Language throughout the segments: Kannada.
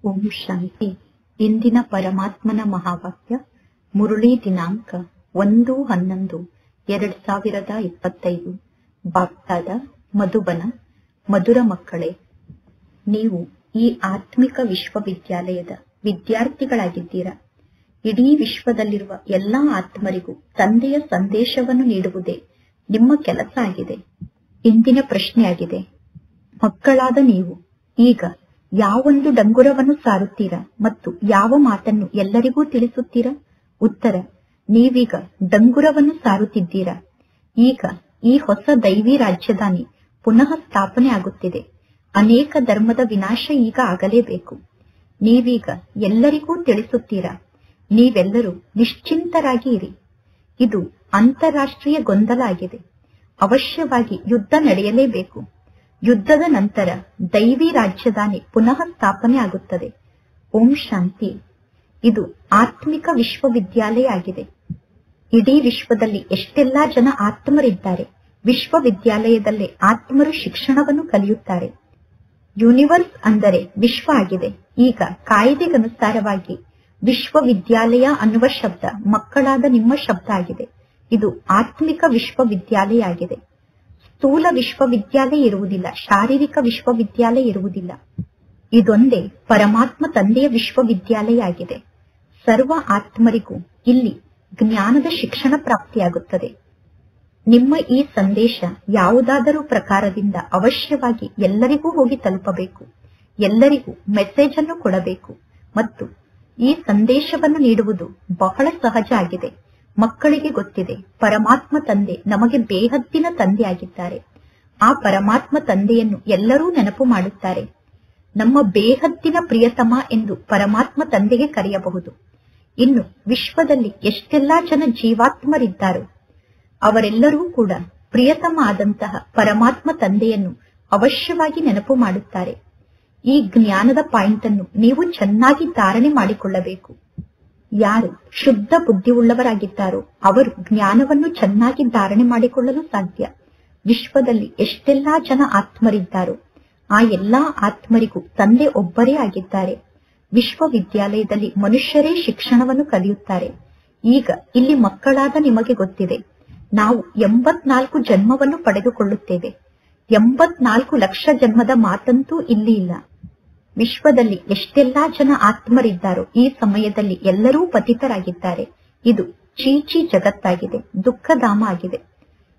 ಓಂ ಶಾಂತಿ. ಇಂದಿನ ಪರಮಾತ್ಮನ ಮಹಾವಾಕ್ಯ ಮುರುಳಿ ದಿನಾಂಕ 1-11-2025. ಬಾಪ್ತಾದ ಮಧುಬನ. ಮಧುರ ಮಕ್ಕಳೇ, ನೀವು ಈ ಆತ್ಮಿಕ ವಿಶ್ವವಿದ್ಯಾಲಯದ ವಿದ್ಯಾರ್ಥಿಗಳಾಗಿದ್ದೀರಾ. ಇಡೀ ವಿಶ್ವದಲ್ಲಿರುವ ಎಲ್ಲಾ ಆತ್ಮರಿಗೂ ತಂದೆಯ ಸಂದೇಶವನ್ನು ನೀಡುವುದೇ ನಿಮ್ಮ ಕೆಲಸ ಆಗಿದೆ. ಇಂದಿನ ಪ್ರಶ್ನೆಯಾಗಿದೆ, ಮಕ್ಕಳಾದ ನೀವು ಈಗ ಯಾವೊಂದು ಡಂಗುರವನ್ನು ಸಾರುತ್ತೀರಾ ಮತ್ತು ಯಾವ ಮಾತನ್ನು ಎಲ್ಲರಿಗೂ ತಿಳಿಸುತ್ತೀರಾ? ಉತ್ತರ, ನೀವೀಗ ಡಂಗುರವನ್ನು ಸಾರುತ್ತಿದ್ದೀರಾ. ಈಗ ಈ ಹೊಸ ದೈವಿ ರಾಜಧಾನಿ ಪುನಃ ಸ್ಥಾಪನೆ ಆಗುತ್ತಿದೆ. ಅನೇಕ ಧರ್ಮದ ವಿನಾಶ ಈಗ ಆಗಲೇಬೇಕು. ನೀವೀಗ ಎಲ್ಲರಿಗೂ ತಿಳಿಸುತ್ತೀರಾ. ನೀವೆಲ್ಲರೂ ನಿಶ್ಚಿಂತರಾಗಿ ಇರಿ. ಇದು ಅಂತಾರಾಷ್ಟ್ರೀಯ ಗೊಂದಲ ಆಗಿದೆ. ಅವಶ್ಯವಾಗಿ ಯುದ್ಧ ನಡೆಯಲೇಬೇಕು. ಯುದ್ಧದ ನಂತರ ದೈವಿ ರಾಜಧಾನಿ ಪುನಃ ಸ್ಥಾಪನೆ ಆಗುತ್ತದೆ. ಓಂ ಶಾಂತಿ. ಇದು ಆತ್ಮಿಕ ವಿಶ್ವವಿದ್ಯಾಲಯ ಆಗಿದೆ. ಇಡೀ ವಿಶ್ವದಲ್ಲಿ ಎಷ್ಟೆಲ್ಲಾ ಜನ ಆತ್ಮರಿದ್ದಾರೆ. ವಿಶ್ವವಿದ್ಯಾಲಯದಲ್ಲೇ ಆತ್ಮರು ಶಿಕ್ಷಣವನ್ನು ಕಲಿಯುತ್ತಾರೆ. ಯೂನಿವರ್ಸ್ ಅಂದರೆ ವಿಶ್ವ ಆಗಿದೆ. ಈಗ ಕಾಯ್ದೆಗನುಸಾರವಾಗಿ ವಿಶ್ವವಿದ್ಯಾಲಯ ಅನ್ನುವ ಶಬ್ದ ಮಕ್ಕಳಾದ ನಿಮ್ಮ ಶಬ್ದ ಆಗಿದೆ. ಇದು ಆತ್ಮಿಕ ವಿಶ್ವವಿದ್ಯಾಲಯ ಆಗಿದೆ. ಸ್ಥೂಲ ವಿಶ್ವವಿದ್ಯಾಲಯ ಇರುವುದಿಲ್ಲ, ಶಾರೀರಿಕ ವಿಶ್ವವಿದ್ಯಾಲಯ ಇರುವುದಿಲ್ಲ. ಇದೊಂದೇ ಪರಮಾತ್ಮ ತಂದೆಯ ವಿಶ್ವವಿದ್ಯಾಲಯ ಆಗಿದೆ. ಸರ್ವ ಆತ್ಮರಿಗೂ ಇಲ್ಲಿ ಜ್ಞಾನದ ಶಿಕ್ಷಣ ಪ್ರಾಪ್ತಿಯಾಗುತ್ತದೆ. ನಿಮ್ಮ ಈ ಸಂದೇಶ ಯಾವುದಾದರೂ ಪ್ರಕಾರದಿಂದ ಅವಶ್ಯವಾಗಿ ಎಲ್ಲರಿಗೂ ಹೋಗಿ ತಲುಪಬೇಕು. ಎಲ್ಲರಿಗೂ ಮೆಸೇಜ್ ಅನ್ನು ಕೊಡಬೇಕು ಮತ್ತು ಈ ಸಂದೇಶವನ್ನು ನೀಡುವುದು ಬಹಳ ಸಹಜ ಆಗಿದೆ. ಮಕ್ಕಳಿಗೆ ಗೊತ್ತಿದೆ, ಪರಮಾತ್ಮ ತಂದೆ ನಮಗೆ ಬೇಹದ್ದಿನ ತಂದೆ ಆಗಿದ್ದಾರೆ. ಆ ಪರಮಾತ್ಮ ತಂದೆಯನ್ನು ಎಲ್ಲರೂ ನೆನಪು ಮಾಡುತ್ತಾರೆ. ನಮ್ಮ ಬೇಹದ್ದಿನ ಪ್ರಿಯತಮ ಎಂದು ಪರಮಾತ್ಮ ತಂದೆಗೆ ಕರೆಯಬಹುದು. ಇನ್ನು ವಿಶ್ವದಲ್ಲಿ ಎಷ್ಟೆಲ್ಲಾ ಜನ ಜೀವಾತ್ಮರಿದ್ದಾರೋ ಅವರೆಲ್ಲರೂ ಕೂಡ ಪ್ರಿಯತಮ ಆದಂತಹ ಪರಮಾತ್ಮ ತಂದೆಯನ್ನು ಅವಶ್ಯವಾಗಿ ನೆನಪು ಮಾಡುತ್ತಾರೆ. ಈ ಜ್ಞಾನದ ಪಾಯಿಂಟ್ ಅನ್ನು ನೀವು ಚೆನ್ನಾಗಿ ಧಾರಣೆ ಮಾಡಿಕೊಳ್ಳಬೇಕು. ಯಾರು ಶುದ್ಧ ಬುದ್ಧಿಯುಳ್ಳವರಾಗಿದ್ದಾರೋ ಅವರು ಜ್ಞಾನವನ್ನು ಚೆನ್ನಾಗಿ ಧಾರಣೆ ಮಾಡಿಕೊಳ್ಳಲು ಸಾಧ್ಯ. ವಿಶ್ವದಲ್ಲಿ ಎಷ್ಟೆಲ್ಲಾ ಜನ ಆತ್ಮರಿದ್ದಾರೋ ಆ ಎಲ್ಲಾ ಆತ್ಮರಿಗೂ ತಂದೆ ಒಬ್ಬರೇ ಆಗಿದ್ದಾರೆ. ವಿಶ್ವವಿದ್ಯಾಲಯದಲ್ಲಿ ಮನುಷ್ಯರೇ ಶಿಕ್ಷಣವನ್ನು ಕಲಿಯುತ್ತಾರೆ. ಈಗ ಇಲ್ಲಿ ಮಕ್ಕಳಾದ ನಿಮಗೆ ಗೊತ್ತಿದೆ, ನಾವು 84 ಜನ್ಮವನ್ನು ಪಡೆದುಕೊಳ್ಳುತ್ತೇವೆ. 84 ಲಕ್ಷ ಜನ್ಮದ ಮಾತಂತೂ ಇಲ್ಲಿ ಇಲ್ಲ. ವಿಶ್ವದಲ್ಲಿ ಎಷ್ಟೆಲ್ಲಾ ಜನ ಆತ್ಮರಿದ್ದಾರೋ ಈ ಸಮಯದಲ್ಲಿ ಎಲ್ಲರೂ ಪತಿತರಾಗಿದ್ದಾರೆ. ಇದು ಚೀಚಿ ಜಗತ್ತಾಗಿದೆ, ದುಃಖಧಾಮ ಆಗಿದೆ.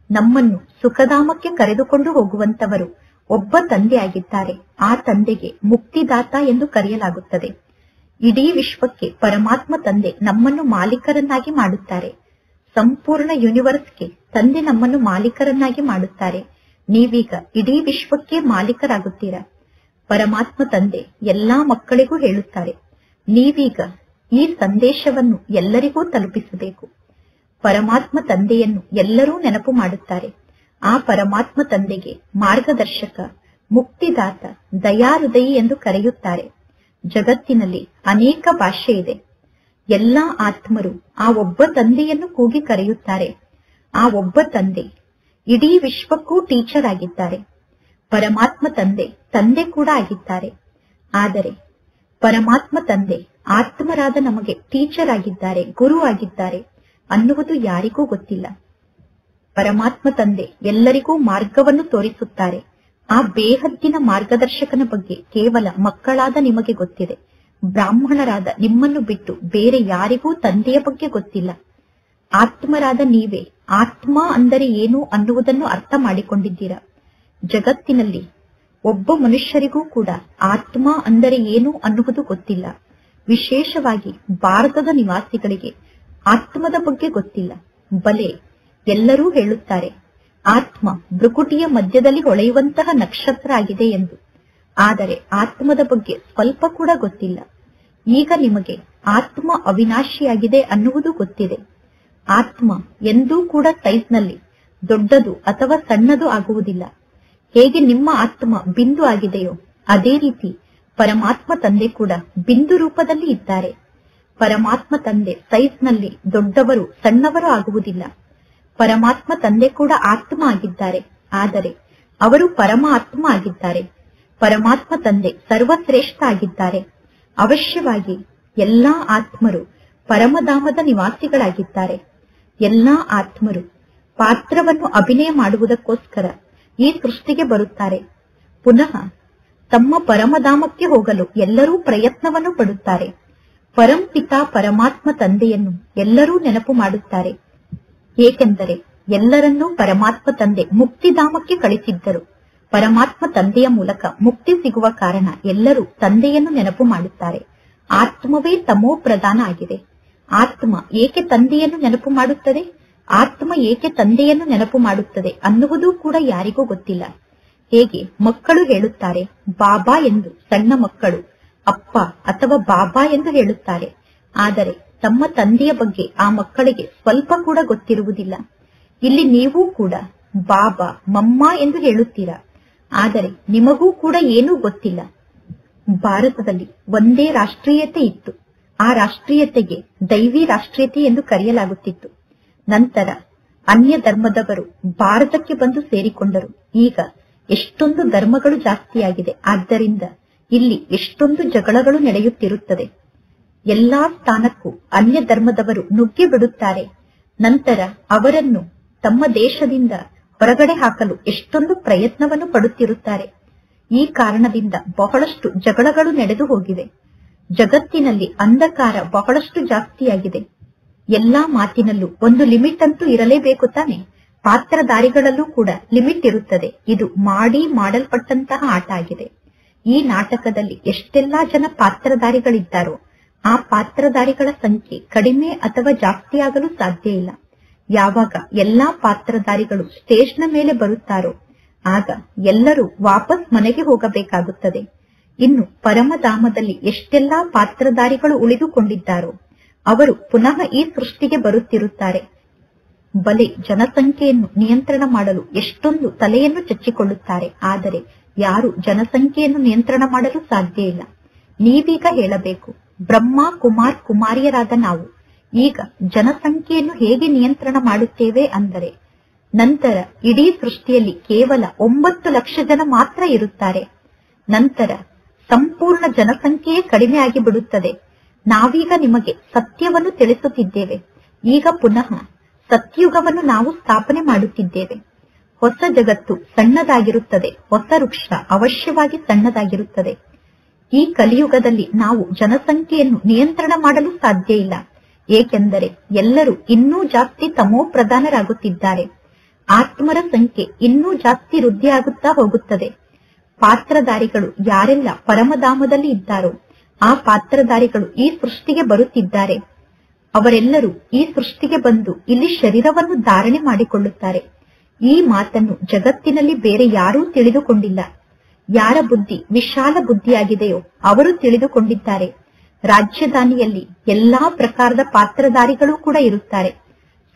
ನಮ್ಮನ್ನು ಸುಖಧಾಮಕ್ಕೆ ಕರೆದುಕೊಂಡು ಹೋಗುವಂತವರು ಒಬ್ಬ ತಂದೆ ಆಗಿದ್ದಾರೆ. ಆ ತಂದೆಗೆ ಮುಕ್ತಿದಾತ ಎಂದು ಕರೆಯಲಾಗುತ್ತದೆ. ಇಡೀ ವಿಶ್ವಕ್ಕೆ ಪರಮಾತ್ಮ ತಂದೆ ನಮ್ಮನ್ನು ಮಾಲೀಕರನ್ನಾಗಿ ಮಾಡುತ್ತಾರೆ. ಸಂಪೂರ್ಣ ಯೂನಿವರ್ಸ್ಗೆ ತಂದೆ ನಮ್ಮನ್ನು ಮಾಲೀಕರನ್ನಾಗಿ ಮಾಡುತ್ತಾರೆ. ನೀವೀಗ ಇಡೀ ವಿಶ್ವಕ್ಕೆ ಮಾಲೀಕರಾಗುತ್ತೀರಾ. ಪರಮಾತ್ಮ ತಂದೆ ಎಲ್ಲಾ ಮಕ್ಕಳಿಗೂ ಹೇಳುತ್ತಾರೆ, ನೀವೀಗ ಈ ಸಂದೇಶವನ್ನು ಎಲ್ಲರಿಗೂ ತಲುಪಿಸಬೇಕು. ಪರಮಾತ್ಮ ತಂದೆಯನ್ನು ಎಲ್ಲರೂ ನೆನಪು ಮಾಡುತ್ತಾರೆ. ಆ ಪರಮಾತ್ಮ ತಂದೆಗೆ ಮಾರ್ಗದರ್ಶಕ, ಮುಕ್ತಿದಾತ, ದಯಾಹೃದಯಿ ಎಂದು ಕರೆಯುತ್ತಾರೆ. ಜಗತ್ತಿನಲ್ಲಿ ಅನೇಕ ಭಾಷೆ ಇದೆ. ಎಲ್ಲಾ ಆತ್ಮರು ಆ ಒಬ್ಬ ತಂದೆಯನ್ನು ಕೂಗಿ ಕರೆಯುತ್ತಾರೆ. ಆ ಒಬ್ಬ ತಂದೆ ಇಡೀ ವಿಶ್ವಕ್ಕೂ ಟೀಚರ್ ಆಗಿದ್ದಾರೆ. ಪರಮಾತ್ಮ ತಂದೆ ತಂದೆ ಕೂಡ ಆಗಿದ್ದಾರೆ. ಆದರೆ ಪರಮಾತ್ಮ ತಂದೆ ಆತ್ಮರಾದ ನಮಗೆ ಟೀಚರ್ ಆಗಿದ್ದಾರೆ, ಗುರು ಆಗಿದ್ದಾರೆ ಅನ್ನುವುದು ಯಾರಿಗೂ ಗೊತ್ತಿಲ್ಲ. ಪರಮಾತ್ಮ ತಂದೆ ಎಲ್ಲರಿಗೂ ಮಾರ್ಗವನ್ನು ತೋರಿಸುತ್ತಾರೆ. ಆ ಬೇಹದ್ದಿನ ಮಾರ್ಗದರ್ಶಕನ ಬಗ್ಗೆ ಕೇವಲ ಮಕ್ಕಳಾದ ನಿಮಗೆ ಗೊತ್ತಿದೆ. ಬ್ರಾಹ್ಮಣರಾದ ನಿಮ್ಮನ್ನು ಬಿಟ್ಟು ಬೇರೆ ಯಾರಿಗೂ ತಂದೆಯ ಬಗ್ಗೆ ಗೊತ್ತಿಲ್ಲ. ಆತ್ಮರಾದ ನೀವೇ ಆತ್ಮ ಅಂದರೆ ಏನು ಅನ್ನುವುದನ್ನು ಅರ್ಥ ಮಾಡಿಕೊಂಡಿದ್ದೀರಾ. ಜಗತ್ತಿನಲ್ಲಿ ಒಬ್ಬ ಮನುಷ್ಯರಿಗೂ ಕೂಡ ಆತ್ಮ ಅಂದರೆ ಏನು ಅನ್ನುವುದು ಗೊತ್ತಿಲ್ಲ. ವಿಶೇಷವಾಗಿ ಭಾರತದ ನಿವಾಸಿಗಳಿಗೆ ಆತ್ಮದ ಬಗ್ಗೆ ಗೊತ್ತಿಲ್ಲ. ಬಲೆ ಎಲ್ಲರೂ ಹೇಳುತ್ತಾರೆ, ಆತ್ಮ ಭೃಕುಟಿಯ ಮಧ್ಯದಲ್ಲಿ ಹೊಳೆಯುವಂತಹ ನಕ್ಷತ್ರ ಆಗಿದೆ ಎಂದು. ಆದರೆ ಆತ್ಮದ ಬಗ್ಗೆ ಸ್ವಲ್ಪ ಕೂಡ ಗೊತ್ತಿಲ್ಲ. ಈಗ ನಿಮಗೆ ಆತ್ಮ ಅವಿನಾಶಿಯಾಗಿದೆ ಅನ್ನುವುದು ಗೊತ್ತಿದೆ. ಆತ್ಮ ಎಂದೂ ಕೂಡ ಸೈಜ್ನಲ್ಲಿ ದೊಡ್ಡದು ಅಥವಾ ಸಣ್ಣದು ಆಗುವುದಿಲ್ಲ. ಹೇಗೆ ನಿಮ್ಮ ಆತ್ಮ ಬಿಂದು ಆಗಿದೆಯೋ ಅದೇ ರೀತಿ ಪರಮಾತ್ಮ ತಂದೆ ಕೂಡ ಬಿಂದು ರೂಪದಲ್ಲಿ ಇದ್ದಾರೆ. ಪರಮಾತ್ಮ ತಂದೆ ಸೈಜ್ನಲ್ಲಿ ದೊಡ್ಡವರು ಸಣ್ಣವರು ಆಗುವುದಿಲ್ಲ. ಪರಮಾತ್ಮ ತಂದೆ ಕೂಡ ಆತ್ಮ ಆಗಿದ್ದಾರೆ. ಆದರೆ ಅವರು ಪರಮಾತ್ಮ ಆಗಿದ್ದಾರೆ. ಪರಮಾತ್ಮ ತಂದೆ ಸರ್ವಶ್ರೇಷ್ಠ ಆಗಿದ್ದಾರೆ. ಅವಶ್ಯವಾಗಿ ಎಲ್ಲಾ ಆತ್ಮರು ಪರಮಧಾಮದ ನಿವಾಸಿಗಳಾಗಿದ್ದಾರೆ. ಎಲ್ಲಾ ಆತ್ಮರು ಪಾತ್ರವನ್ನು ಅಭಿನಯ ಮಾಡುವುದಕ್ಕೋಸ್ಕರ ಈ ಸೃಷ್ಟಿಗೆ ಬರುತ್ತಾರೆ. ಪುನಃ ತಮ್ಮ ಪರಮಧಾಮಕ್ಕೆ ಹೋಗಲು ಎಲ್ಲರೂ ಪ್ರಯತ್ನವನ್ನು ಪಡುತ್ತಾರೆ. ಪರಂಪಿತಾ ಪರಮಾತ್ಮ ತಂದೆಯನ್ನು ಎಲ್ಲರೂ ನೆನಪು ಮಾಡುತ್ತಾರೆ. ಏಕೆಂದರೆ ಎಲ್ಲರನ್ನೂ ಪರಮಾತ್ಮ ತಂದೆ ಮುಕ್ತಿಧಾಮಕ್ಕೆ ಕಳಿಸಿದ್ದರು. ಪರಮಾತ್ಮ ತಂದೆಯ ಮೂಲಕ ಮುಕ್ತಿ ಸಿಗುವ ಕಾರಣ ಎಲ್ಲರೂ ತಂದೆಯನ್ನು ನೆನಪು ಮಾಡುತ್ತಾರೆ. ಆತ್ಮವೇ ತಮೋ ಪ್ರಧಾನ ಆಗಿದೆ. ಆತ್ಮ ಏಕೆ ತಂದೆಯನ್ನು ನೆನಪು ಮಾಡುತ್ತದೆ, ಆತ್ಮ ಏಕೆ ತಂದೆಯನ್ನು ನೆನಪು ಮಾಡುತ್ತದೆ ಅನ್ನುವುದೂ ಕೂಡ ಯಾರಿಗೂ ಗೊತ್ತಿಲ್ಲ. ಹೇಗೆ ಮಕ್ಕಳು ಹೇಳುತ್ತಾರೆ ಬಾಬಾ ಎಂದು, ಸಣ್ಣ ಮಕ್ಕಳು ಅಪ್ಪ ಅಥವಾ ಬಾಬಾ ಎಂದು ಹೇಳುತ್ತಾರೆ. ಆದರೆ ತಮ್ಮ ತಂದೆಯ ಬಗ್ಗೆ ಆ ಮಕ್ಕಳಿಗೆ ಸ್ವಲ್ಪ ಕೂಡ ಗೊತ್ತಿರುವುದಿಲ್ಲ. ಇಲ್ಲಿ ನೀವೂ ಕೂಡ ಬಾಬಾ ಮಮ್ಮ ಎಂದು ಹೇಳುತ್ತೀರಾ, ಆದರೆ ನಿಮಗೂ ಕೂಡ ಏನೂ ಗೊತ್ತಿಲ್ಲ. ಭಾರತದಲ್ಲಿ ಒಂದೇ ರಾಷ್ಟ್ರೀಯತೆ ಇತ್ತು. ಆ ರಾಷ್ಟ್ರೀಯತೆಗೆ ದೈವಿ ರಾಷ್ಟ್ರೀಯತೆ ಎಂದು ಕರೆಯಲಾಗುತ್ತಿತ್ತು. ನಂತರ ಅನ್ಯ ಧರ್ಮದವರು ಭಾರತಕ್ಕೆ ಬಂದು ಸೇರಿಕೊಂಡರು. ಈಗ ಎಷ್ಟೊಂದು ಧರ್ಮಗಳು ಜಾಸ್ತಿಯಾಗಿದೆ. ಆದ್ದರಿಂದ ಇಲ್ಲಿ ಎಷ್ಟೊಂದು ಜಗಳಗಳು ನಡೆಯುತ್ತಿರುತ್ತದೆ. ಎಲ್ಲಾ ಸ್ಥಾನಕ್ಕೂ ಅನ್ಯ ಧರ್ಮದವರು ನುಗ್ಗಿ ಬಿಡುತ್ತಾರೆ. ನಂತರ ಅವರನ್ನು ತಮ್ಮ ದೇಶದಿಂದ ಹೊರಗಡೆ ಹಾಕಲು ಎಷ್ಟೊಂದು ಪ್ರಯತ್ನವನ್ನು ಪಡುತ್ತಿರುತ್ತಾರೆ. ಈ ಕಾರಣದಿಂದ ಬಹಳಷ್ಟು ಜಗಳಗಳು ನಡೆದು ಹೋಗಿವೆ. ಜಗತ್ತಿನಲ್ಲಿ ಅಂಧಕಾರ ಬಹಳಷ್ಟು ಜಾಸ್ತಿಯಾಗಿದೆ. ಎಲ್ಲಾ ಮಾತಿನಲ್ಲೂ ಒಂದು ಲಿಮಿಟ್ ಅಂತೂ ಇರಲೇಬೇಕು ತಾನೆ. ಪಾತ್ರಧಾರಿಗಳಲ್ಲೂ ಕೂಡ ಲಿಮಿಟ್ ಇರುತ್ತದೆ. ಇದು ಮಾಡಲ್ಪಟ್ಟಂತಹ ಆಟ ಆಗಿದೆ. ಈ ನಾಟಕದಲ್ಲಿ ಎಷ್ಟೆಲ್ಲಾ ಜನ ಪಾತ್ರಧಾರಿಗಳಿದ್ದಾರೋ ಆ ಪಾತ್ರಧಾರಿಗಳ ಸಂಖ್ಯೆ ಕಡಿಮೆ ಅಥವಾ ಜಾಸ್ತಿಯಾಗಲು ಸಾಧ್ಯ ಇಲ್ಲ. ಯಾವಾಗ ಎಲ್ಲಾ ಪಾತ್ರಧಾರಿಗಳು ಸ್ಟೇಜ್ನ ಮೇಲೆ ಬರುತ್ತಾರೋ ಆಗ ಎಲ್ಲರೂ ವಾಪಸ್ ಮನೆಗೆ ಹೋಗಬೇಕಾಗುತ್ತದೆ. ಇನ್ನು ಪರಮಧಾಮದಲ್ಲಿ ಎಷ್ಟೆಲ್ಲಾ ಪಾತ್ರಧಾರಿಗಳು ಉಳಿದುಕೊಂಡಿದ್ದಾರೋ ಅವರು ಪುನಃ ಈ ಸೃಷ್ಟಿಗೆ ಬರುತ್ತಿರುತ್ತಾರೆ. ಬಲೆ ಜನಸಂಖ್ಯೆಯನ್ನು ನಿಯಂತ್ರಣ ಮಾಡಲು ಎಷ್ಟೊಂದು ತಲೆಯನ್ನು ಚಚ್ಚಿಕೊಳ್ಳುತ್ತಾರೆ. ಆದರೆ ಯಾರು ಜನಸಂಖ್ಯೆಯನ್ನು ನಿಯಂತ್ರಣ ಮಾಡಲು ಸಾಧ್ಯ ಇಲ್ಲ. ನೀವೀಗ ಹೇಳಬೇಕು, ಬ್ರಹ್ಮ ಕುಮಾರ್ ಕುಮಾರಿಯರಾದ ನಾವು ಈಗ ಜನಸಂಖ್ಯೆಯನ್ನು ಹೇಗೆ ನಿಯಂತ್ರಣ ಮಾಡುತ್ತೇವೆ ಅಂದರೆ, ನಂತರ ಇಡೀ ಸೃಷ್ಟಿಯಲ್ಲಿ ಕೇವಲ 9 ಲಕ್ಷ ಜನ ಮಾತ್ರ ಇರುತ್ತಾರೆ. ನಂತರ ಸಂಪೂರ್ಣ ಜನಸಂಖ್ಯೆಯೇ ಕಡಿಮೆ ಆಗಿ ಬಿಡುತ್ತದೆ. ನಾವೀಗ ನಿಮಗೆ ಸತ್ಯವನ್ನು ತಿಳಿಸುತ್ತಿದ್ದೇವೆ. ಈಗ ಪುನಃ ಸತ್ಯುಗವನ್ನು ನಾವು ಸ್ಥಾಪನೆ ಮಾಡುತ್ತಿದ್ದೇವೆ. ಹೊಸ ಜಗತ್ತು ಸಣ್ಣದಾಗಿರುತ್ತದೆ. ಹೊಸ ವೃಕ್ಷ ಅವಶ್ಯವಾಗಿ ಸಣ್ಣದಾಗಿರುತ್ತದೆ. ಈ ಕಲಿಯುಗದಲ್ಲಿ ನಾವು ಜನಸಂಖ್ಯೆಯನ್ನು ನಿಯಂತ್ರಣ ಮಾಡಲು ಸಾಧ್ಯ ಇಲ್ಲ. ಏಕೆಂದರೆ ಎಲ್ಲರೂ ಇನ್ನೂ ಜಾಸ್ತಿ ತಮೋ ಪ್ರಧಾನರಾಗುತ್ತಿದ್ದಾರೆ. ಆತ್ಮರ ಸಂಖ್ಯೆ ಇನ್ನೂ ಜಾಸ್ತಿ ವೃದ್ಧಿಯಾಗುತ್ತಾ ಹೋಗುತ್ತದೆ. ಪಾತ್ರಧಾರಿಗಳು ಯಾರೆಲ್ಲ ಪರಮಧಾಮದಲ್ಲಿ ಇದ್ದಾರೋ ಆ ಪಾತ್ರಧಾರಿಗಳು ಈ ಸೃಷ್ಟಿಗೆ ಬರುತ್ತಿದ್ದಾರೆ. ಅವರೆಲ್ಲರೂ ಈ ಸೃಷ್ಟಿಗೆ ಬಂದು ಇಲ್ಲಿ ಶರೀರವನ್ನು ಧಾರಣೆ ಮಾಡಿಕೊಳ್ಳುತ್ತಾರೆ. ಈ ಮಾತನ್ನು ಜಗತ್ತಿನಲ್ಲಿ ಬೇರೆ ಯಾರೂ ತಿಳಿದುಕೊಂಡಿಲ್ಲ. ಯಾರ ಬುದ್ಧಿ ವಿಶಾಲ ಬುದ್ಧಿಯಾಗಿದೆಯೋ ಅವರು ತಿಳಿದುಕೊಂಡಿದ್ದಾರೆ. ರಾಜ್ಯಧಾನಿಯಲ್ಲಿ ಎಲ್ಲಾ ಪ್ರಕಾರದ ಪಾತ್ರಧಾರಿಗಳು ಕೂಡ ಇರುತ್ತಾರೆ.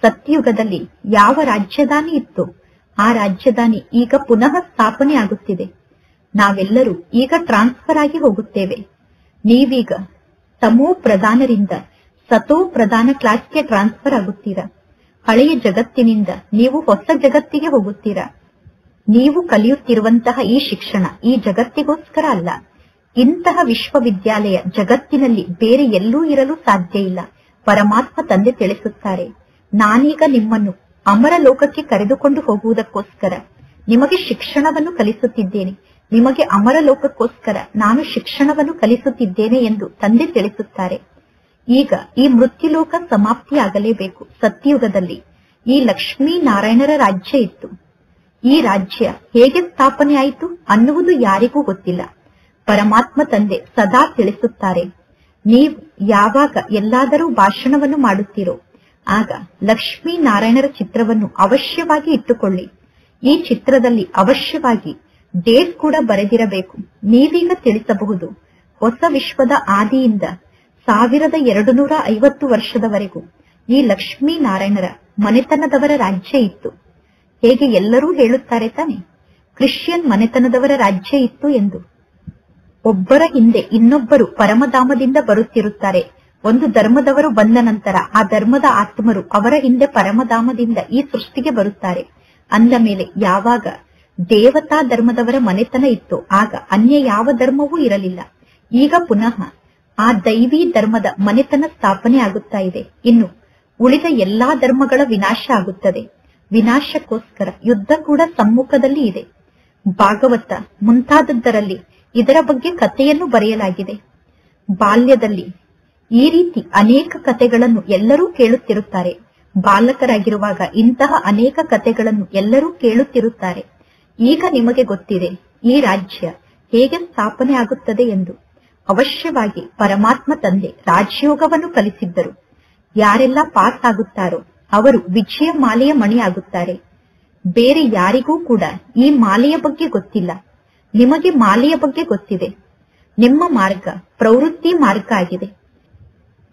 ಸತ್ಯುಗದಲ್ಲಿ ಯಾವ ರಾಜ್ಯಧಾನಿ ಇತ್ತು ಆ ರಾಜ್ಯಧಾನಿ ಈಗ ಪುನಃ ಸ್ಥಾಪನೆ ಆಗುತ್ತಿದೆ. ನಾವೆಲ್ಲರೂ ಈಗ ಟ್ರಾನ್ಸ್ಫರ್ ಆಗಿ ಹೋಗುತ್ತೇವೆ. ನೀವೀಗ ತಮೋ ಪ್ರಧಾನರಿಂದ ಸತೋ ಪ್ರಧಾನ ಕ್ಲಾಸ್ಗೆ ಟ್ರಾನ್ಸ್ಫರ್ ಆಗುತ್ತೀರಾ. ಹಳೆಯ ಜಗತ್ತಿನಿಂದ ನೀವು ಹೊಸ ಜಗತ್ತಿಗೆ ಹೋಗುತ್ತೀರಾ. ನೀವು ಕಲಿಯುತ್ತಿರುವಂತಹ ಈ ಶಿಕ್ಷಣ ಈ ಜಗತ್ತಿಗೋಸ್ಕರ ಅಲ್ಲ. ಇಂತಹ ವಿಶ್ವವಿದ್ಯಾಲಯ ಜಗತ್ತಿನಲ್ಲಿ ಬೇರೆ ಎಲ್ಲೂ ಇರಲು ಸಾಧ್ಯ ಇಲ್ಲ. ಪರಮಾತ್ಮ ತಂದೆ ತಿಳಿಸುತ್ತಾರೆ, ನಾನೀಗ ನಿಮ್ಮನ್ನು ಅಮರ ಲೋಕಕ್ಕೆ ಕರೆದುಕೊಂಡು ಹೋಗುವುದಕ್ಕೋಸ್ಕರ ನಿಮಗೆ ಶಿಕ್ಷಣವನ್ನು ಕಲಿಸುತ್ತಿದ್ದೇನೆ. ನಿಮಗೆ ಅಮರ ಲೋಕಕ್ಕೋಸ್ಕರ ನಾನು ಶಿಕ್ಷಣವನ್ನು ಕಲಿಸುತ್ತಿದ್ದೇನೆ ಎಂದು ತಂದೆ ತಿಳಿಸುತ್ತಾರೆ. ಈಗ ಈ ಮೃತ್ಯುಲೋಕ ಸಮಾಪ್ತಿಯಾಗಲೇಬೇಕು. ಸತ್ಯಯುಗದಲ್ಲಿ ಈ ಲಕ್ಷ್ಮೀ ನಾರಾಯಣರ ರಾಜ್ಯ ಇತ್ತು. ಈ ರಾಜ್ಯ ಹೇಗೆ ಸ್ಥಾಪನೆ ಆಯಿತು ಅನ್ನುವುದು ಯಾರಿಗೂ ಗೊತ್ತಿಲ್ಲ. ಪರಮಾತ್ಮ ತಂದೆ ಸದಾ ತಿಳಿಸುತ್ತಾರೆ, ನೀವು ಯಾವಾಗ ಎಲ್ಲಾದರೂ ಭಾಷಣವನ್ನು ಮಾಡುತ್ತೀರೋ ಆಗ ಲಕ್ಷ್ಮೀ ನಾರಾಯಣರ ಚಿತ್ರವನ್ನು ಅವಶ್ಯವಾಗಿ ಇಟ್ಟುಕೊಳ್ಳಿ. ಈ ಚಿತ್ರದಲ್ಲಿ ಅವಶ್ಯವಾಗಿ ಡೇಟ್ ಕೂಡ ಬರೆದಿರಬೇಕು. ನೀವೀಗ ತಿಳಿಸಬಹುದು, ಹೊಸ ವಿಶ್ವದ ಆದಿಯಿಂದ 1250 ವರ್ಷದವರೆಗೂ ಈ ಲಕ್ಷ್ಮೀ ನಾರಾಯಣರ ಮನೆತನದವರ ರಾಜ್ಯ ಇತ್ತು. ಹೇಗೆ ಎಲ್ಲರೂ ಹೇಳುತ್ತಾರೆ ತಾನೆ, ಕ್ರಿಶ್ಚಿಯನ್ ಮನೆತನದವರ ರಾಜ್ಯ ಇತ್ತು ಎಂದು. ಒಬ್ಬರ ಹಿಂದೆ ಇನ್ನೊಬ್ಬರು ಪರಮಧಾಮದಿಂದ ಬರುತ್ತಿರುತ್ತಾರೆ. ಒಂದು ಧರ್ಮದವರು ಬಂದ ನಂತರ ಆ ಧರ್ಮದ ಆತ್ಮರು ಅವರ ಹಿಂದೆ ಪರಮಧಾಮದಿಂದ ಈ ಸೃಷ್ಟಿಗೆ ಬರುತ್ತಾರೆ. ಅಂದ ಮೇಲೆ ಯಾವಾಗ ದೇವತಾ ಧರ್ಮದವರ ಮನೆತನ ಇತ್ತು ಆಗ ಅನ್ಯ ಯಾವ ಧರ್ಮವೂ ಇರಲಿಲ್ಲ. ಈಗ ಪುನಃ ಆ ದೈವಿ ಧರ್ಮದ ಮನೆತನ ಸ್ಥಾಪನೆ ಆಗುತ್ತಾ ಇದೆ. ಇನ್ನು ಉಳಿದ ಎಲ್ಲಾ ಧರ್ಮಗಳ ವಿನಾಶ ಆಗುತ್ತದೆ. ವಿನಾಶಕ್ಕೋಸ್ಕರ ಯುದ್ಧ ಕೂಡ ಸಮ್ಮುಖದಲ್ಲಿ ಇದೆ. ಭಾಗವತ ಮುಂತಾದದ್ದರಲ್ಲಿ ಇದರ ಬಗ್ಗೆ ಕಥೆಯನ್ನು ಬರೆಯಲಾಗಿದೆ. ಬಾಲ್ಯದಲ್ಲಿ ಈ ರೀತಿ ಅನೇಕ ಕಥೆಗಳನ್ನು ಎಲ್ಲರೂ ಕೇಳುತ್ತಿರುತ್ತಾರೆ. ಬಾಲಕರಾಗಿರುವಾಗ ಇಂತಹ ಅನೇಕ ಕಥೆಗಳನ್ನು ಎಲ್ಲರೂ ಕೇಳುತ್ತಿರುತ್ತಾರೆ. ಈಗ ನಿಮಗೆ ಗೊತ್ತಿದೆ ಈ ರಾಜ್ಯ ಹೇಗೆ ಸ್ಥಾಪನೆ ಆಗುತ್ತದೆ ಎಂದು. ಅವಶ್ಯವಾಗಿ ಪರಮಾತ್ಮ ತಂದೆ ರಾಜಯೋಗವನ್ನು ಕಲಿಸಿದ್ದರು. ಯಾರೆಲ್ಲ ಪಾಸ್ ಆಗುತ್ತಾರೋ ಅವರು ವಿಜಯ ಮಾಲೆಯ ಮಣಿ ಆಗುತ್ತಾರೆ. ಬೇರೆ ಯಾರಿಗೂ ಕೂಡ ಈ ಮಾಲೆಯ ಬಗ್ಗೆ ಗೊತ್ತಿಲ್ಲ. ನಿಮಗೆ ಮಾಲೆಯ ಬಗ್ಗೆ ಗೊತ್ತಿದೆ. ನಿಮ್ಮ ಮಾರ್ಗ ಪ್ರವೃತ್ತಿ ಮಾರ್ಗ ಆಗಿದೆ.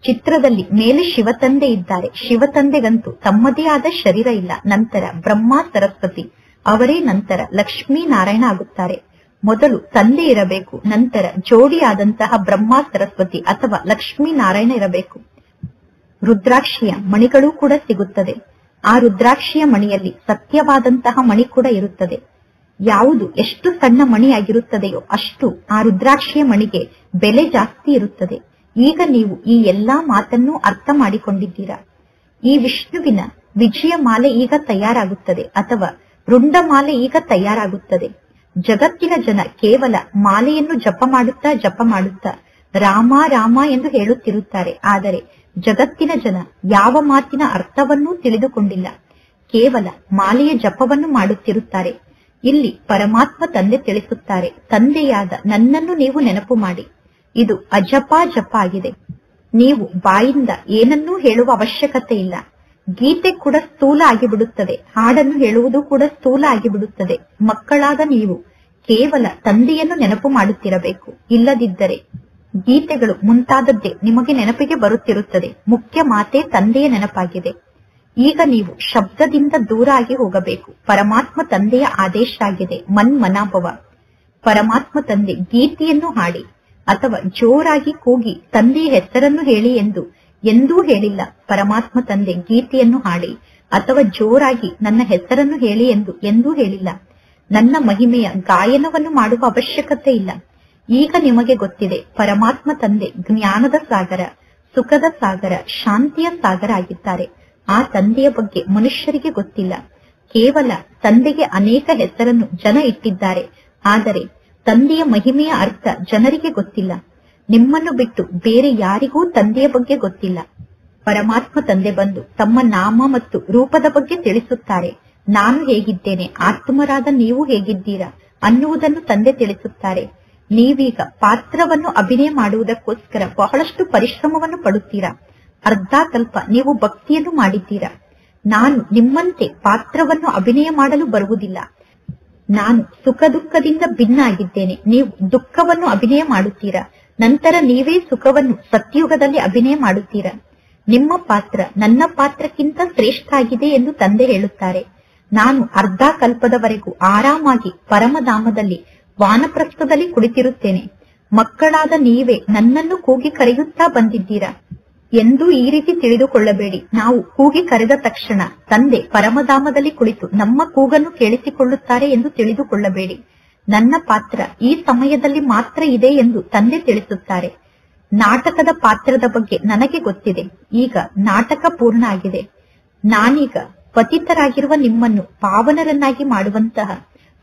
ಚಿತ್ರದಲ್ಲಿ ಮೇಲೆ ಶಿವತಂದೆ ಇದ್ದಾರೆ. ಶಿವತಂದೆಗಂತೂ ತಮ್ಮದೇ ಆದ ಶರೀರ ಇಲ್ಲ. ನಂತರ ಬ್ರಹ್ಮ ಸರಸ್ವತಿ ಅವರೇ ನಂತರ ಲಕ್ಷ್ಮೀ ನಾರಾಯಣ ಆಗುತ್ತಾರೆ. ಮೊದಲು ತಂದೆ ಇರಬೇಕು, ನಂತರ ಜೋಡಿಯಾದಂತಹ ಬ್ರಹ್ಮ ಸರಸ್ವತಿ ಅಥವಾ ಲಕ್ಷ್ಮೀ ನಾರಾಯಣ ಇರಬೇಕು. ರುದ್ರಾಕ್ಷಿಯ ಮಣಿಗಳು ಕೂಡ ಸಿಗುತ್ತದೆ. ಆ ರುದ್ರಾಕ್ಷಿಯ ಮಣಿಯಲ್ಲಿ ಸತ್ಯವಾದಂತಹ ಮಣಿ ಕೂಡ ಇರುತ್ತದೆ. ಯಾವುದು ಎಷ್ಟು ಸಣ್ಣ ಮಣಿಯಾಗಿರುತ್ತದೆಯೋ ಅಷ್ಟು ಆ ರುದ್ರಾಕ್ಷಿಯ ಮಣಿಗೆ ಬೆಲೆ ಜಾಸ್ತಿ ಇರುತ್ತದೆ. ಈಗ ನೀವು ಈ ಎಲ್ಲಾ ಮಾತನ್ನು ಅರ್ಥ ಮಾಡಿಕೊಂಡಿದ್ದೀರಾ. ಈ ವಿಷ್ಣುವಿನ ವಿಜಯ ಮಾಲೆ ಈಗ ತಯಾರಾಗುತ್ತದೆ ಅಥವಾ ರುಂಡಮಾಲೆ ಈಗ ತಯಾರಾಗುತ್ತದೆ. ಜಗತ್ತಿನ ಜನ ಕೇವಲ ಮಾಲೆಯನ್ನು ಜಪ ಮಾಡುತ್ತಾ ರಾಮ ರಾಮ ಎಂದು ಹೇಳುತ್ತಿರುತ್ತಾರೆ. ಆದರೆ ಜಗತ್ತಿನ ಜನ ಯಾವ ಮಾತಿನ ಅರ್ಥವನ್ನೂ ತಿಳಿದುಕೊಂಡಿಲ್ಲ. ಕೇವಲ ಮಾಲೆಯ ಜಪವನ್ನು ಮಾಡುತ್ತಿರುತ್ತಾರೆ. ಇಲ್ಲಿ ಪರಮಾತ್ಮ ತಂದೆ ತಿಳಿಸುತ್ತಾರೆ, ತಂದೆಯಾದ ನನ್ನನ್ನು ನೀವು ನೆನಪು ಮಾಡಿ. ಇದು ಅಜಪ ಜಪ ಆಗಿದೆ. ನೀವು ಬಾಯಿಂದ ಏನನ್ನೂ ಹೇಳುವ ಅವಶ್ಯಕತೆ ಇಲ್ಲ. ಗೀತೆ ಕೂಡ ಸ್ಥೂಲ ಆಗಿಬಿಡುತ್ತದೆ. ಹಾಡನ್ನು ಹೇಳುವುದು ಕೂಡ ಸ್ಥೂಲ ಆಗಿಬಿಡುತ್ತದೆ. ಮಕ್ಕಳಾದ ನೀವು ಕೇವಲ ತಂದೆಯನ್ನು ನೆನಪು ಮಾಡುತ್ತಿರಬೇಕು. ಇಲ್ಲದಿದ್ದರೆ ಗೀತೆಗಳು ಮುಂತಾದದ್ದೇ ನಿಮಗೆ ನೆನಪಿಗೆ ಬರುತ್ತಿರುತ್ತದೆ. ಮುಖ್ಯ ಮಾತೆ ತಂದೆಯ ನೆನಪಾಗಿದೆ. ಈಗ ನೀವು ಶಬ್ದದಿಂದ ದೂರ ಆಗಿ ಹೋಗಬೇಕು. ಪರಮಾತ್ಮ ತಂದೆಯ ಆದೇಶ ಆಗಿದೆ, ಮನ್ಮನಾಭವ. ಪರಮಾತ್ಮ ತಂದೆ ಗೀತೆಯನ್ನು ಹಾಡಿ ಅಥವಾ ಜೋರಾಗಿ ಕೂಗಿ ತಂದೆಯ ಹೆಸರನ್ನು ಹೇಳಿ ಎಂದು ಎಂದೂ ಹೇಳಿಲ್ಲ. ಪರಮಾತ್ಮ ತಂದೆ ಗೀತೆಯನ್ನು ಹಾಡಿ ಅಥವಾ ಜೋರಾಗಿ ನನ್ನ ಹೆಸರನ್ನು ಹೇಳಿ ಎಂದು ಎಂದೂ ಹೇಳಿಲ್ಲ. ನನ್ನ ಮಹಿಮೆಯ ಗಾಯನವನ್ನು ಮಾಡುವ ಅವಶ್ಯಕತೆ ಇಲ್ಲ. ಈಗ ನಿಮಗೆ ಗೊತ್ತಿದೆ, ಪರಮಾತ್ಮ ತಂದೆ ಜ್ಞಾನದ ಸಾಗರ, ಸುಖದ ಸಾಗರ, ಶಾಂತಿಯ ಸಾಗರ ಆಗಿದ್ದಾರೆ. ಆ ತಂದೆಯ ಬಗ್ಗೆ ಮನುಷ್ಯರಿಗೆ ಗೊತ್ತಿಲ್ಲ. ಕೇವಲ ತಂದೆಗೆ ಅನೇಕ ಹೆಸರನ್ನು ಜನ ಇಟ್ಟಿದ್ದಾರೆ. ಆದರೆ ತಂದೆಯ ಮಹಿಮೆಯ ಅರ್ಥ ಜನರಿಗೆ ಗೊತ್ತಿಲ್ಲ. ನಿಮ್ಮನ್ನು ಬಿಟ್ಟು ಬೇರೆ ಯಾರಿಗೂ ತಂದೆಯ ಬಗ್ಗೆ ಗೊತ್ತಿಲ್ಲ. ಪರಮಾತ್ಮ ತಂದೆ ಬಂದು ತಮ್ಮ ನಾಮ ಮತ್ತು ರೂಪದ ಬಗ್ಗೆ ತಿಳಿಸುತ್ತಾರೆ. ನಾನು ಹೇಗಿದ್ದೇನೆ, ಆತ್ಮರಾದ ನೀವು ಹೇಗಿದ್ದೀರಾ ಅನ್ನುವುದನ್ನು ತಂದೆ ತಿಳಿಸುತ್ತಾರೆ. ನೀವೀಗ ಪಾತ್ರವನ್ನು ಅಭಿನಯ ಮಾಡುವುದಕ್ಕೋಸ್ಕರ ಬಹಳಷ್ಟು ಪರಿಶ್ರಮವನ್ನು ಪಡುತ್ತೀರಾ. ಅರ್ಧ ಕಲ್ಪ ನೀವು ಭಕ್ತಿಯನ್ನು ಮಾಡಿದ್ದೀರಾ. ನಾನು ನಿಮ್ಮಂತೆ ಪಾತ್ರವನ್ನು ಅಭಿನಯ ಮಾಡಲು ಬರುವುದಿಲ್ಲ. ನಾನು ಸುಖ ದುಃಖದಿಂದ ಭಿನ್ನ ಆಗಿದ್ದೇನೆ. ನೀವು ದುಃಖವನ್ನು ಅಭಿನಯ ಮಾಡುತ್ತೀರಾ. ನಂತರ ನೀವೇ ಸುಖವನ್ನು ಸತ್ಯುಗದಲ್ಲಿ ಅಭಿನಯ ಮಾಡುತ್ತೀರಾ. ನಿಮ್ಮ ಪಾತ್ರ ನನ್ನ ಪಾತ್ರಕ್ಕಿಂತ ಶ್ರೇಷ್ಠ ಆಗಿದೆ ಎಂದು ತಂದೆ ಹೇಳುತ್ತಾರೆ. ನಾನು ಅರ್ಧ ಕಲ್ಪದವರೆಗೂ ಆರಾಮಾಗಿ ಪರಮಧಾಮದಲ್ಲಿ ವಾನಪ್ರಸ್ಥದಲ್ಲಿ ಕುಳಿತಿರುತ್ತೇನೆ. ಮಕ್ಕಳಾದ ನೀವೇ ನನ್ನನ್ನು ಕೂಗಿ ಕರೆಯುತ್ತಾ ಬಂದಿದ್ದೀರಾ ಎಂದು ಈ ರೀತಿ ತಿಳಿದುಕೊಳ್ಳಬೇಡಿ. ನಾವು ಕೂಗಿ ಕರೆದ ತಕ್ಷಣ ತಂದೆ ಪರಮಧಾಮದಲ್ಲಿ ಕುಳಿತು ನಮ್ಮ ಕೂಗನ್ನು ಕೇಳಿಸಿಕೊಳ್ಳುತ್ತಾರೆ ಎಂದು ತಿಳಿದುಕೊಳ್ಳಬೇಡಿ. ನನ್ನ ಪಾತ್ರ ಈ ಸಮಯದಲ್ಲಿ ಮಾತ್ರ ಇದೆ ಎಂದು ತಂದೆ ತಿಳಿಸುತ್ತಾರೆ. ನಾಟಕದ ಪಾತ್ರದ ಬಗ್ಗೆ ನನಗೆ ಗೊತ್ತಿದೆ. ಈಗ ನಾಟಕ ಪೂರ್ಣ ಆಗಿದೆ. ನಾನೀಗ ಪತಿತರಾಗಿರುವ ನಿಮ್ಮನ್ನು ಪಾವನರನ್ನಾಗಿ ಮಾಡುವಂತಹ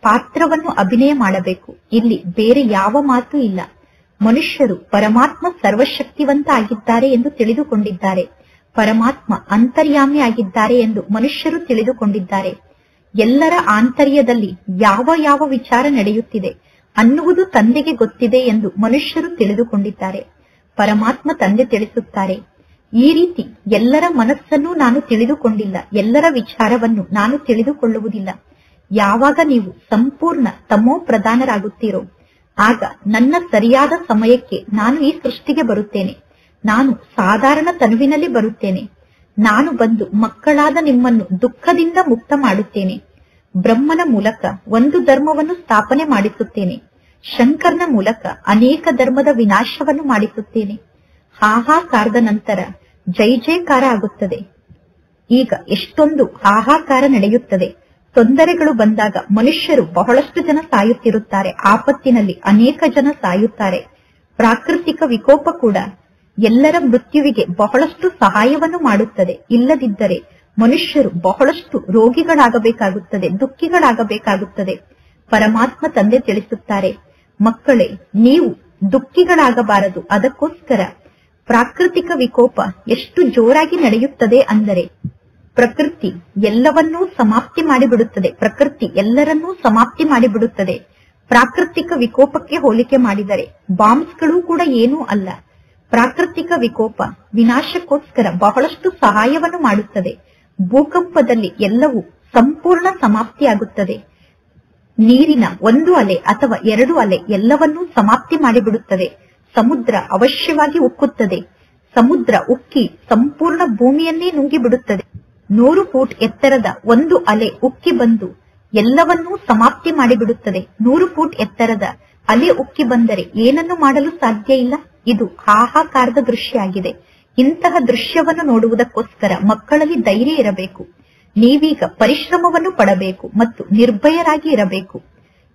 ಪಾತ್ರವನ್ನು ಅಭಿನಯ ಮಾಡಬೇಕು. ಇಲ್ಲಿ ಬೇರೆ ಯಾವ ಮಾತು ಇಲ್ಲ. ಮನುಷ್ಯರು ಪರಮಾತ್ಮ ಸರ್ವಶಕ್ತಿವಂತ ಆಗಿದ್ದಾರೆ ಎಂದು ತಿಳಿದುಕೊಂಡಿದ್ದಾರೆ. ಪರಮಾತ್ಮ ಅಂತರ್ಯಾಮಿ ಆಗಿದ್ದಾರೆ ಎಂದು ಮನುಷ್ಯರು ತಿಳಿದುಕೊಂಡಿದ್ದಾರೆ. ಎಲ್ಲರ ಆಂತರ್ಯದಲ್ಲಿ ಯಾವ ಯಾವ ವಿಚಾರ ನಡೆಯುತ್ತಿದೆ ಅನ್ನುವುದು ತಂದೆಗೆ ಗೊತ್ತಿದೆ ಎಂದು ಮನುಷ್ಯರು ತಿಳಿದುಕೊಂಡಿದ್ದಾರೆ. ಪರಮಾತ್ಮ ತಂದೆ ತಿಳಿಸುತ್ತಾರೆ, ಈ ರೀತಿ ಎಲ್ಲರ ಮನಸ್ಸನ್ನು ನಾನು ತಿಳಿದುಕೊಂಡಿಲ್ಲ, ಎಲ್ಲರ ವಿಚಾರವನ್ನು ನಾನು ತಿಳಿದುಕೊಳ್ಳುವುದಿಲ್ಲ. ಯಾವಾಗ ನೀವು ಸಂಪೂರ್ಣ ತಮೋ ಪ್ರಧಾನರಾಗುತ್ತೀರೋ ಆಗ ನನ್ನ ಸರಿಯಾದ ಸಮಯಕ್ಕೆ ನಾನು ಈ ಸೃಷ್ಟಿಗೆ ಬರುತ್ತೇನೆ. ನಾನು ಸಾಧಾರಣ ತನುವಿನಲ್ಲಿ ಬರುತ್ತೇನೆ. ನಾನು ಬಂದು ಮಕ್ಕಳಾದ ನಿಮ್ಮನ್ನು ದುಃಖದಿಂದ ಮುಕ್ತ ಮಾಡುತ್ತೇನೆ. ಬ್ರಹ್ಮನ ಮೂಲಕ ಒಂದು ಧರ್ಮವನ್ನು ಸ್ಥಾಪನೆ ಮಾಡಿಸುತ್ತೇನೆ. ಶಂಕರ್ನ ಮೂಲಕ ಅನೇಕ ಧರ್ಮದ ವಿನಾಶವನ್ನು ಮಾಡಿಸುತ್ತೇನೆ. ಹಾಹಾಕಾರದ ನಂತರ ಜೈ ಜೈಕಾರ ಆಗುತ್ತದೆ. ಈಗ ಎಷ್ಟೊಂದು ಹಾಹಾಕಾರ ನಡೆಯುತ್ತದೆ. ತೊಂದರೆಗಳು ಬಂದಾಗ ಮನುಷ್ಯರು ಬಹಳಷ್ಟು ಜನ ಸಾಯುತ್ತಿರುತ್ತಾರೆ. ಆಪತ್ತಿನಲ್ಲಿ ಅನೇಕ ಜನ ಸಾಯುತ್ತಾರೆ. ಪ್ರಾಕೃತಿಕ ವಿಕೋಪ ಕೂಡ ಎಲ್ಲರ ಮೃತ್ಯುವಿಗೆ ಬಹಳಷ್ಟು ಸಹಾಯವನ್ನು ಮಾಡುತ್ತದೆ. ಇಲ್ಲದಿದ್ದರೆ ಮನುಷ್ಯರು ಬಹಳಷ್ಟು ರೋಗಿಗಳಾಗಬೇಕಾಗುತ್ತದೆ, ದುಃಖಿಗಳಾಗಬೇಕಾಗುತ್ತದೆ. ಪರಮಾತ್ಮ ತಂದೆ ತಿಳಿಸುತ್ತಾರೆ, ಮಕ್ಕಳೇ, ನೀವು ದುಃಖಿಗಳಾಗಬಾರದು. ಅದಕ್ಕೋಸ್ಕರ ಪ್ರಾಕೃತಿಕ ವಿಕೋಪ ಎಷ್ಟು ಜೋರಾಗಿ ನಡೆಯುತ್ತದೆ ಅಂದರೆ ಪ್ರಕೃತಿ ಎಲ್ಲವನ್ನೂ ಸಮಾಪ್ತಿ ಮಾಡಿಬಿಡುತ್ತದೆ. ಪ್ರಕೃತಿ ಎಲ್ಲರನ್ನೂ ಸಮಾಪ್ತಿ ಮಾಡಿಬಿಡುತ್ತದೆ. ಪ್ರಾಕೃತಿಕ ವಿಕೋಪಕ್ಕೆ ಹೋಲಿಕೆ ಮಾಡಿದರೆ ಬಾಂಬ್ಸ್ಗಳು ಕೂಡ ಏನೂ ಅಲ್ಲ. ಪ್ರಾಕೃತಿಕ ವಿಕೋಪ ವಿನಾಶಕ್ಕೋಸ್ಕರ ಬಹಳಷ್ಟು ಸಹಾಯವನ್ನು ಮಾಡುತ್ತದೆ. ಭೂಕಂಪದಲ್ಲಿ ಎಲ್ಲವೂ ಸಂಪೂರ್ಣ ಸಮಾಪ್ತಿಯಾಗುತ್ತದೆ. ನೀರಿನ ಒಂದು ಅಲೆ ಅಥವಾ 2 ಅಲೆ ಎಲ್ಲವನ್ನೂ ಸಮಾಪ್ತಿ ಮಾಡಿಬಿಡುತ್ತದೆ. ಸಮುದ್ರ ಅವಶ್ಯವಾಗಿ ಉಕ್ಕುತ್ತದೆ. ಸಮುದ್ರ ಉಕ್ಕಿ ಸಂಪೂರ್ಣ ಭೂಮಿಯನ್ನೇ ನುಂಗಿಬಿಡುತ್ತದೆ. 100 ಫೂಟ್ ಎತ್ತರದ ಒಂದು ಅಲೆ ಉಕ್ಕಿ ಬಂದು ಎಲ್ಲವನ್ನೂ ಸಮಾಪ್ತಿ ಮಾಡಿಬಿಡುತ್ತದೆ. 100 ಫೂಟ್ ಎತ್ತರದ ಅಲೆ ಉಕ್ಕಿ ಬಂದರೆ ಏನನ್ನು ಮಾಡಲು ಸಾಧ್ಯ ಇಲ್ಲ. ಇದು ಹಾಹಾಕಾರದ ದೃಶ್ಯ ಆಗಿದೆ. ಇಂತಹ ದೃಶ್ಯವನ್ನು ನೋಡುವುದಕ್ಕೋಸ್ಕರ ಮಕ್ಕಳಲ್ಲಿ ಧೈರ್ಯ ಇರಬೇಕು. ನೀವೀಗ ಪರಿಶ್ರಮವನ್ನು ಪಡಬೇಕು ಮತ್ತು ನಿರ್ಭಯರಾಗಿ ಇರಬೇಕು.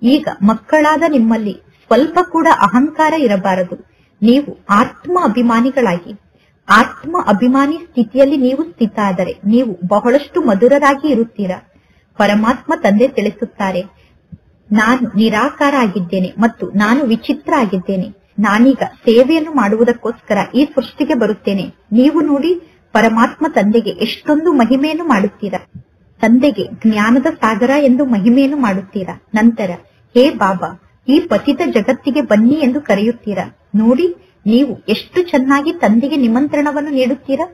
ಈಗ ಮಕ್ಕಳಾದ ನಿಮ್ಮಲ್ಲಿ ಸ್ವಲ್ಪ ಕೂಡ ಅಹಂಕಾರ ಇರಬಾರದು. ನೀವು ಆತ್ಮ ಅಭಿಮಾನಿಗಳಾಗಿ, ಆತ್ಮ ಅಭಿಮಾನಿ ಸ್ಥಿತಿಯಲ್ಲಿ ನೀವು ಸ್ಥಿತ ಆದರೆ ನೀವು ಬಹಳಷ್ಟು ಮಧುರರಾಗಿ ಇರುತ್ತೀರಾ. ಪರಮಾತ್ಮ ತಂದೆ ತಿಳಿಸುತ್ತಾರೆ, ನಾನು ನಿರಾಕಾರ ಆಗಿದ್ದೇನೆ ಮತ್ತು ನಾನು ವಿಚಿತ್ರ ಆಗಿದ್ದೇನೆ. ನಾನೀಗ ಸೇವೆಯನ್ನು ಮಾಡುವುದಕ್ಕೋಸ್ಕರ ಈ ಸೃಷ್ಟಿಗೆ ಬರುತ್ತೇನೆ. ನೀವು ನೋಡಿ, ಪರಮಾತ್ಮ ತಂದೆಗೆ ಎಷ್ಟೊಂದು ಮಹಿಮೆಯನ್ನು ಮಾಡುತ್ತೀರಾ. ತಂದೆಗೆ ಜ್ಞಾನದ ಸಾಗರ ಎಂದು ಮಹಿಮೆಯನ್ನು ಮಾಡುತ್ತೀರಾ. ನಂತರ ಹೇ ಬಾಬಾ, ಈ ಪತಿತ ಜಗತ್ತಿಗೆ ಬನ್ನಿ ಎಂದು ಕರೆಯುತ್ತೀರಾ. ನೋಡಿ, ನೀವು ಎಷ್ಟು ಚೆನ್ನಾಗಿ ತಂದೆಗೆ ನಿಮಂತ್ರಣವನ್ನು ನೀಡುತ್ತೀರಾ.